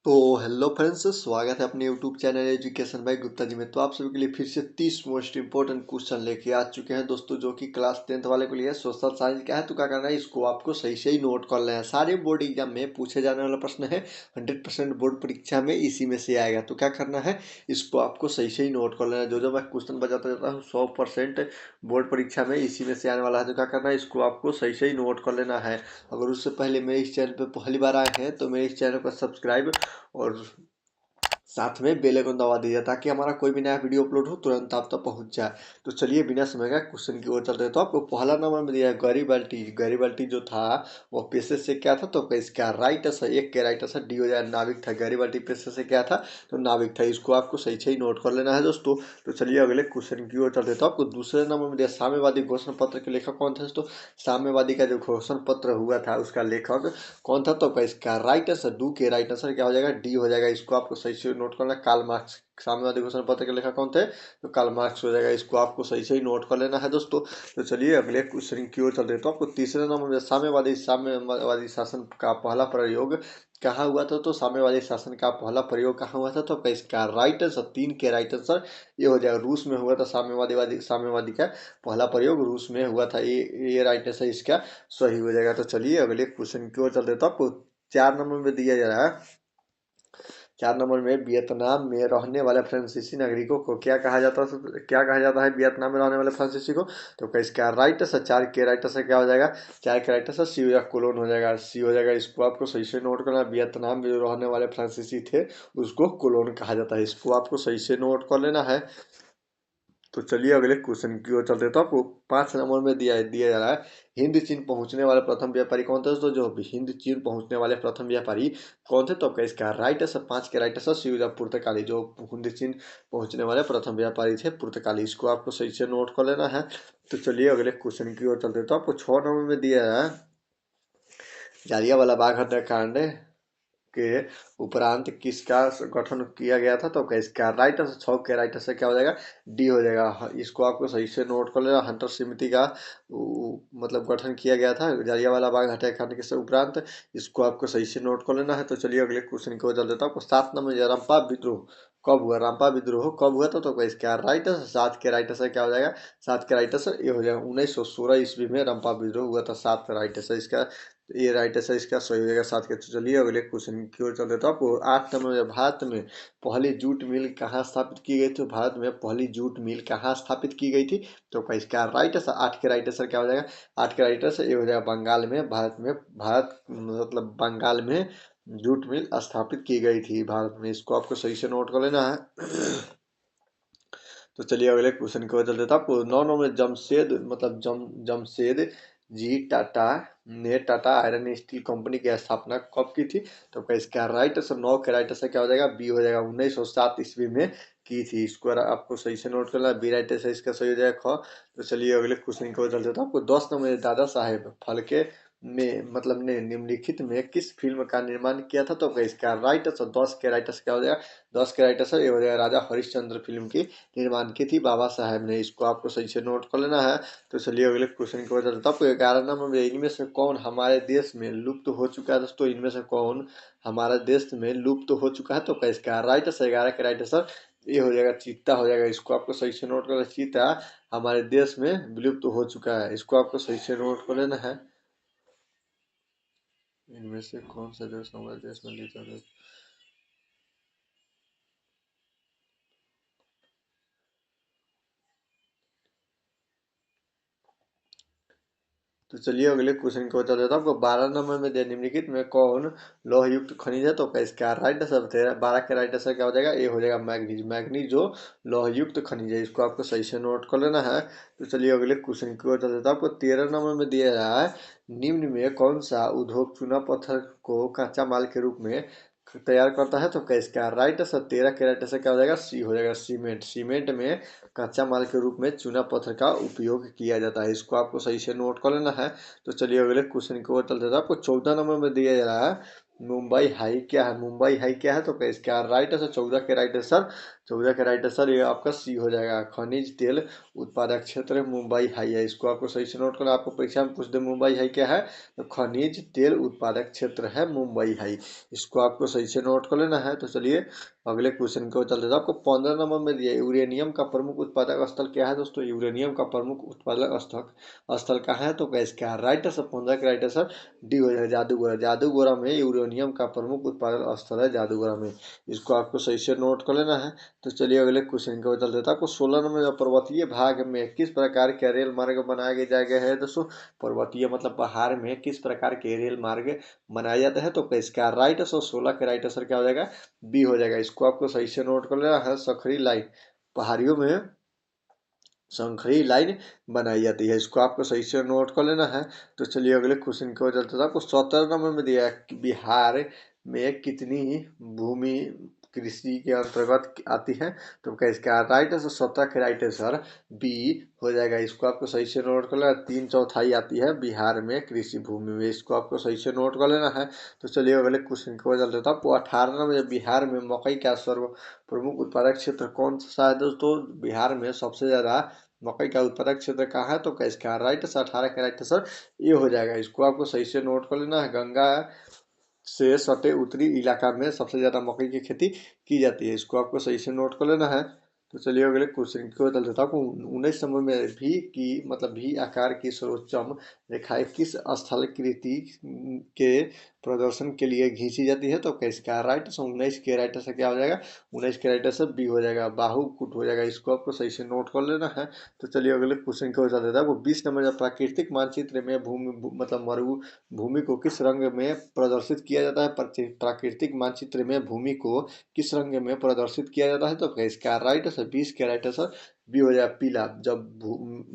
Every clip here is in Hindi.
तो हेलो फ्रेंड्स, स्वागत है अपने YouTube channel education by Gupta ji में। तो आप सभी के लिए फिर से 30 मोस्ट इंपोर्टेंट क्वेश्चन लेके आ चुके हैं दोस्तों, जो कि क्लास 10th वाले के लिए सोशल साइंस का है। तो क्या करना है, इसको आपको सही से ही नोट कर लेना है। सारे बोर्ड एग्जाम में पूछे जाने वाला प्रश्न है, 100% बोर्ड परीक्षा में इसी में से आएगा। तो क्या करना है, इसको आपको सही से ही नोट कर लेना है। जो जो मैं क्वेश्चन बताता जाता हूँ 100% बोर्ड परीक्षा में इसी में से आने वाला है। तो क्या करना है, इसको आपको सही से ही नोट कर लेना है। अगर उससे पहले मेरे इस चैनल पर पहली बार आए हैं तो मेरे इस चैनल को सब्सक्राइब और साथ में बेल आइकन दबा दीजिए, ताकि हमारा कोई भी नया वीडियो अपलोड हो तुरंत आप तक पहुंच जाए। तो चलिए बिना समय का क्वेश्चन की ओर चलते हैं। तो आपको पहला नंबर में दिया है गरीबल्टी। गरीबल्टी जो था वो पेशे से क्या था, तो इसका राइट आंसर, एक के राइट आंसर डी हो जाए, नाविक था। गरीबल्टी पेशे से क्या था, तो नाविक था। इसको आपको सही से ही नोट कर लेना है दोस्तों। तो चलिए अगले क्वेश्चन की ओर चलते हैं। तो आपको दूसरे नंबर में दिया साम्यवादी घोषणा पत्र के लेखक कौन थे दोस्तों। साम्यवादी का जो घोषणा पत्र हुआ था उसका लेखक कौन था, तो इसका राइट आंसर, डू के राइट आंसर क्या हो जाएगा, डी हो जाएगा। इसको आपको सही से नोट करना है। कार्ल मार्क्स साम्यवादी घोषणा पत्र के लेखक कौन थे, तो कार्ल मार्क्स हो जाएगा। इसको आपको सही से ही नोट कर लेना है दोस्तों। तो चलिए अगले क्वेश्चन की ओर चलते हैं। तो आपको तीसरे नंबर में साम्यवादी शासन का पहला प्रयोग कहाँ हुआ था, तो साम्यवादी शासन का पहला प्रयोग कहाँ हुआ था, तो इसका राइट आंसर, तीन के राइट आंसर ये हो जाएगा। रूस में हुआ था साम्यवादी का पहला प्रयोग रूस में हुआ था। ये राइट आंसर इसका सही हो जाएगा। तो चलिए अगले क्वेश्चन की ओर चलते हैं। तो आपको 4 नंबर में दिया जा रहा है, 4 नंबर में वियतनाम में रहने वाले फ्रांसीसी नागरिकों को क्या कहा जाता है, क्या कहा जाता है वियतनाम में रहने वाले फ्रांसीसी को, तो इसका राइट आंसर, 4 के राइट आंसर क्या हो जाएगा, 4 के राइट आंसर सी हो जाएगा, कोलोन हो जाएगा, सी हो जाएगा। इसको आपको सही से नोट करना। वियतनाम में जो रहने वाले फ्रांसीसी थे उसको कोलोन कहा जाता है। इसको आपको सही से नोट कर लेना है। तो चलिए अगले क्वेश्चन की ओर चलते हैं। तो आपको 5 नंबर में दिया जा रहा है, हिंद चीन पहुंचने वाले प्रथम व्यापारी कौन थे दोस्तों। जो हिंद चीन पहुंचने वाले प्रथम व्यापारी कौन थे, तो आपका इसका राइट आंसर, 5 के राइट आंसर सी हो जाएगा, पुर्तगाली। जो हिंद चीन पहुंचने वाले प्रथम व्यापारी थे पुर्तगाली। इसको आपको सही से नोट कर लेना है। तो चलिए अगले क्वेश्चन की ओर चलते हैं। तो आपको 6 नंबर में दिया है, जालियांवाला बाग हत्याकांड के उपरांत किसका गठन किया गया था, तो इसका राइट आंसर, 6 के राइट आंसर क्या हो जाएगा, डी हो जाएगा। इसको आपको सही से नोट कर लेना। हंटर समिति का मतलब गठन किया गया था जालियांवाला बाग हत्याकांड के उपरांत। इसको आपको सही से नोट कर लेना है। तो चलिए अगले क्वेश्चन की ओर चल देता हूँ। आपको 7 नंबर रंपा विद्रोह कब हुआ, रंपा विद्रोह कब हुआ था, तो इसका राइट आंसर, 7 के राइट आंसर क्या हो जाएगा, 7 के राइट आंसर ये हो जाएगा, 1916 ईस्वी में रंपा विद्रोह हुआ था। 7 का राइट आंसर इसका, ये राइट आंसर इसका सही हो जाएगा, 7 के। तो चलिए अगले क्वेश्चन की ओर चलते। तो आपको 8 नंबर में, भारत में पहली जूट मिल कहाँ स्थापित की गई थी, भारत में पहली जूट मिल कहाँ स्थापित की गई थी, तो इसका राइट आंसर, 8 के राइट आंसर क्या हो जाएगा, 8 के राइट आंसर ये हो जाएगा, बंगाल में। भारत मतलब बंगाल में जूट मिल स्थापित की गई थी भारत में। इसको आपको सही से नोट कर लेना है। तो चलिए अगले क्वेश्चन की ओर चलते। था आपको 9 नंबर में जमशेद जी टाटा ने टाटा आयरन स्टील कंपनी की स्थापना कब की थी, तो इसका राइट आंसर, 9 के राइट आंसर क्या हो जाएगा, बी हो जाएगा, 1907 ईस्वी में की थी। इसको आपको सही से नोट करना, बी राइट आंसर इसका सही हो जाएगा, ख। तो चलिए अगले क्वेश्चन की ओर चलते। था आपको 10 नंबर में दादा साहेब फाल्के में मतलब ने निम्नलिखित में किस फिल्म का निर्माण किया था, तो इसका राइट आंसर, 10 के राइट आंसर क्या हो जाएगा, 10 के राइट आंसर ये हो जाएगा, राजा हरिश्चंद्र फिल्म की निर्माण की थी बाबा साहेब ने। इसको आपको सही से नोट कर लेना है। तो चलिए अगले क्वेश्चन की ओर चलते। आपको 11 नंबर में, इनमें से कौन हमारे देश में लुप्त हो चुका है दोस्तों, इनमें से कौन हमारे देश में लुप्त हो चुका है, तो इसका राइट आंसर, 11 के राइट आंसर ये हो जाएगा, चीता हो जाएगा। इसको आपको सही से नोट कर लेना, चीता हमारे देश में विलुप्त हो चुका है। इसको आपको सही से नोट कर लेना है। इनमें से कौन सा देश हमारे देश में लुप्त हो, तो चलिए अगले क्वेश्चन की ओर चलते हैं। तो आपको 12 नंबर में दिया, निम्नलिखित में कौन लौह युक्त खनिज है, तो इसका राइट आंसर, 12 का राइट आंसर क्या हो जाएगा, ये हो जाएगा मैग्नीज। मैग्नीज जो लौह युक्त खनिज है, इसको आपको सही से नोट कर लेना है। तो चलिए अगले क्वेश्चन की ओर चलते हैं। तो आपको 13 नंबर में दिया रहा है, निम्न में कौन सा उद्योग चूना पत्थर को कच्चा माल के रूप में तैयार करता है, तो इसका राइट आंसर, 13 के राइट आंसर क्या हो जाएगा, सी हो जाएगा, सीमेंट। सीमेंट में कच्चा माल के रूप में चूना पत्थर का उपयोग किया जाता है। इसको आपको सही से नोट कर लेना है। तो चलिए अगले क्वेश्चन की ओर चलते हैं। आपको 14 नंबर में दिया जा रहा है, मुंबई हाई क्या है, मुंबई हाई क्या है, तो इसका राइट आंसर 14 के राइट आंसर, 14 के राइट आंसर ये आपका सी हो जाएगा। खनिज तेल उत्पादक क्षेत्र मुंबई हाई है, इसको आपको सही से नोट करना। आपको परीक्षा में पूछ दे मुंबई हाई क्या है, तो खनिज तेल उत्पादक क्षेत्र है मुंबई हाई, इसको आपको सही से नोट कर लेना है। तो चलिए अगले क्वेश्चन को चलते हैं। आपको 15 नंबर में दिया यूरेनियम का प्रमुख उत्पादक स्थल क्या है दोस्तों, यूरेनियम का प्रमुख उत्पादक स्थल स्थल कहाँ है, तो इसका राइट आंसर 15 का राइट आंसर डी हो जाएगा, जादूगोरा। जादूगोरा में यूरेनियम का प्रमुख उत्पादन स्थल है जादूगोरा में, इसको आपको सही से नोट कर लेना है। तो चलिए अगले क्वेश्चन को चल देता है। आपको 16 नंबर में पर्वतीय भाग में किस प्रकार के रेल मार्ग बनाए जाए गए हैं दोस्तों, पर्वतीय मतलब पहाड़ में किस प्रकार के रेल मार्ग बनाए जाते हैं, तो इसका राइट आंसर 16 का राइट आंसर क्या हो जाएगा, बी हो जाएगा, इसको आपको सही से नोट कर लेना है। सखरी लाइन पहाड़ियों में संखरी लाइन बनाई जाती है, इसको आपको सही से नोट कर लेना है। तो चलिए अगले क्वेश्चन की ओर चलते हैं। आपको 17 नंबर में दिया है कि बिहार में कितनी भूमि कृषि के अंतर्गत आती है, तो क्या इसका राइट आंसर 17 के राइट आंसर बी हो जाएगा, इसको आपको सही से नोट कर लेना। 3/4 आती है बिहार में कृषि भूमि में, इसको आपको सही से नोट कर लेना है। तो चलिए अगले क्वेश्चन की ओर चलते हैं। आपको 18 नंबर में बिहार में मकई का सर्व प्रमुख उत्पादक क्षेत्र कौन सा है दोस्तों, बिहार में सबसे ज्यादा मकई का उत्पादक क्षेत्र कहाँ है, तो इसका राइट आंसर 18 का राइट आंसर ये हो जाएगा, इसको आपको सही से नोट कर लेना है। गंगा से सटे उत्तरी इलाका में सबसे ज्यादा मकई की खेती की जाती है, इसको आपको सही से नोट कर लेना है। तो चलिए अगले क्वेश्चन की ओर चल देता हूँ। 19 नंबर में भी की मतलब भी आकार की सर्वोच्चम रेखाएं किस स्थलाकृति के प्रदर्शन के लिए खींची जाती है, तो इसका राइट आंसर 19 के राइट आंसर क्या हो जाएगा, 19 के राइट आंसर बी हो जाएगा, बाहुकुट हो जाएगा, इसको आपको सही से नोट कर लेना है। तो चलिए अगले क्वेश्चन की ओर चल देता है। वो 20 नंबर प्राकृतिक मानचित्र में मतलब मरु भूमि को किस रंग में प्रदर्शित किया जाता है, प्राकृतिक मानचित्र में भूमि को किस रंग में प्रदर्शित किया जाता है, तो इसका राइट आंसर 20 के राइट आंसर बी हो जाएगा, पीला। जब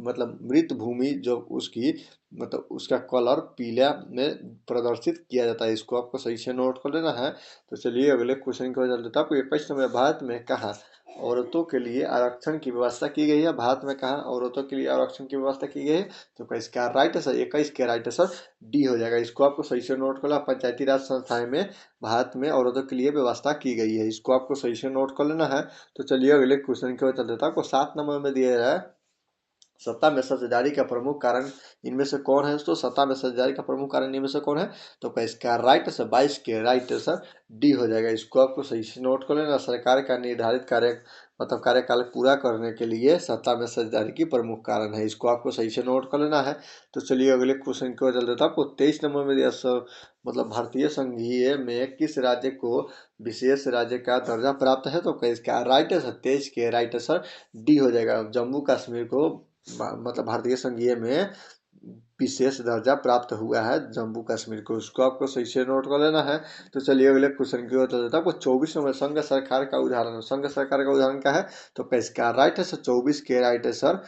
मतलब मृत भूमि जो उसकी मतलब उसका कलर पीला में प्रदर्शित किया जाता है, इसको आपको सही से नोट कर लेना है। तो चलिए अगले क्वेश्चन की ओर चल देता है। आपको 21 नंबर भारत में कहा औरतों के लिए आरक्षण की व्यवस्था की गई है, भारत में कहा औरतों के लिए आरक्षण की व्यवस्था की गई है, तो इसका राइट आंसर 21 के राइट आंसर डी हो जाएगा, इसको आपको सही से नोट कर लेना। पंचायती राज संस्थाएं में भारत में औरतों के लिए व्यवस्था की गई है, इसको आपको सही से नोट कर लेना है। तो चलिए अगले क्वेश्चन की ओर चल देता है। आपको 7 नंबर में दिया है सत्ता में साझेदारी का प्रमुख कारण इनमें से कौन है दोस्तों, सत्ता में साझेदारी का प्रमुख कारण इनमें से कौन है, तो इसका राइट आंसर 22 के राइट आंसर डी हो जाएगा, इसको आपको सही से नोट कर लेना। सरकार का निर्धारित कार्य मतलब कार्यकाल पूरा करने के लिए सत्ता में साझेदारी की प्रमुख कारण है, इसको आपको सही से नोट कर लेना है। तो चलिए अगले क्वेश्चन की ओर चल देता है। आपको 23 नंबर में दिया मतलब भारतीय संघीय में किस राज्य को विशेष राज्य का दर्जा प्राप्त है, तो इसका राइट आंसर 23 के राइट आंसर डी हो जाएगा, जम्मू कश्मीर को मतलब भारतीय संघीय में विशेष दर्जा प्राप्त हुआ है जम्मू कश्मीर को, उसको आपको सही से नोट कर लेना है। तो चलिए अगले क्वेश्चन की ओर चल देता है। आपको 24 नंबर संघ सरकार का उदाहरण, संघ सरकार का उदाहरण क्या है, तो इसका राइट आंसर 24 के राइट आंसर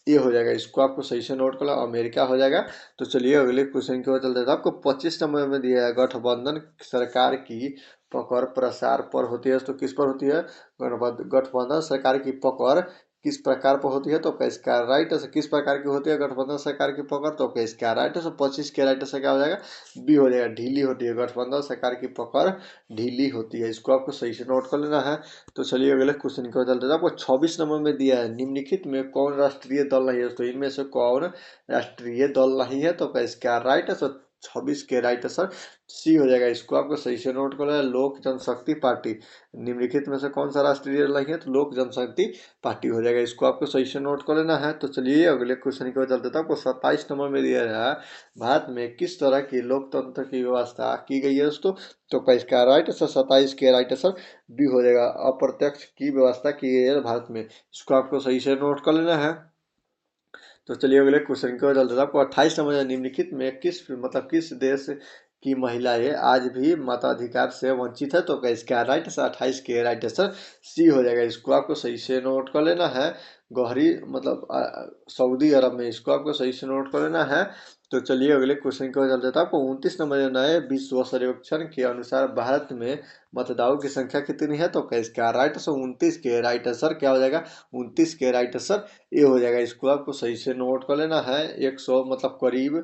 ये हो जाएगा, इसको आपको सही से नोट कर लो, अमेरिका हो जाएगा। तो चलिए अगले क्वेश्चन की ओर चल देता है। आपको 25 नंबर में दिया है गठबंधन सरकार की पकड़ प्रसार पर होती है, तो किस पर होती है, गठबंधन सरकार की पकड़ किस प्रकार पर होती है, तो इसका राइट आंसर किस प्रकार की होती है गठबंधन सरकार की पकड़, तो इसका राइट आंसर 25 के राइट आंसर क्या हो जाएगा, बी हो जाएगा, ढीली होती है, गठबंधन सरकार की पकड़ ढीली होती है, इसको आपको सही से नोट कर लेना है। तो चलिए अगले क्वेश्चन की ओर चलते हैं। आपको 26 नंबर में दिया है निम्नलिखित में कौन राष्ट्रीय दल नहीं है, तो इनमें से कौन राष्ट्रीय दल नहीं है, तो इसका राइट आंसर 26 के राइट आंसर सी हो जाएगा, इसको आपको सही से नोट कर लेना। लोक जनशक्ति पार्टी निम्नलिखित में से कौन सा राष्ट्रीय दल नहीं है, तो लोक जनशक्ति पार्टी हो जाएगा, इसको आपको सही से नोट कर लेना है। तो चलिए अगले क्वेश्चन की ओर चलते हैं। आपको 27 नंबर में दिया है भारत में किस तरह की लोकतंत्र की व्यवस्था की गई है दोस्तों, तो इसका राइट आंसर 27 के राइट आंसर बी हो जाएगा, अप्रत्यक्ष की व्यवस्था की गई है भारत में, इसको आपको सही से नोट कर लेना है। तो चलिए अगले क्वेश्चन की ओर चलते हैं। आपको 28 नंबर निम्नलिखित में किस देश की महिलाएं आज भी मताधिकार से वंचित है, तो इसका राइट आंसर 28 के राइट आंसर सी हो जाएगा, इसको आपको सही से नोट कर लेना है। गहरी मतलब सऊदी अरब में, इसको आपको सही से नोट कर लेना है। तो चलिए अगले क्वेश्चन की ओर चलते हैं। आपको 29 नंबर नए विश्व सर्वेक्षण के अनुसार भारत में मतदाताओं की संख्या कितनी है, तो इसका राइट आंसर 29 के राइट आंसर क्या हो जाएगा, 29 के राइट आंसर ये हो जाएगा, इसको आपको सही से नोट कर लेना है। 100 मतलब करीब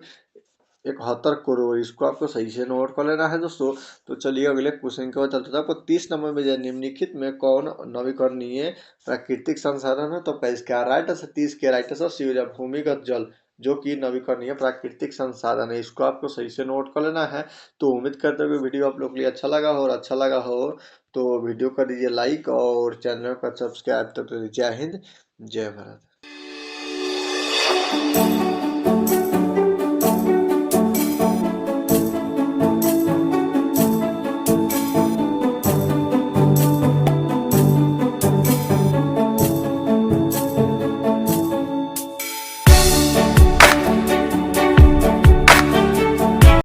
71 करोड़, इसको आपको सही से नोट कर लेना है दोस्तों। तो चलिए अगले क्वेश्चन की ओर चलते हैं। आपको 30 नंबर में जो निम्नलिखित में कौन नवीकरणीय प्राकृतिक संसाधन है, तो आपका इसका राइट आंसर 30 के राइट आंसर सी हो जाए भूमिगत जल, जो कि नवीकरणीय प्राकृतिक संसाधन है, इसको आपको सही से नोट कर लेना है। तो उम्मीद करते हुए वीडियो आप लोग के लिए अच्छा लगा हो, और अच्छा लगा हो तो वीडियो कर दीजिए लाइक और चैनल का सब्सक्राइब। तब तक जय हिंद, जय भारत।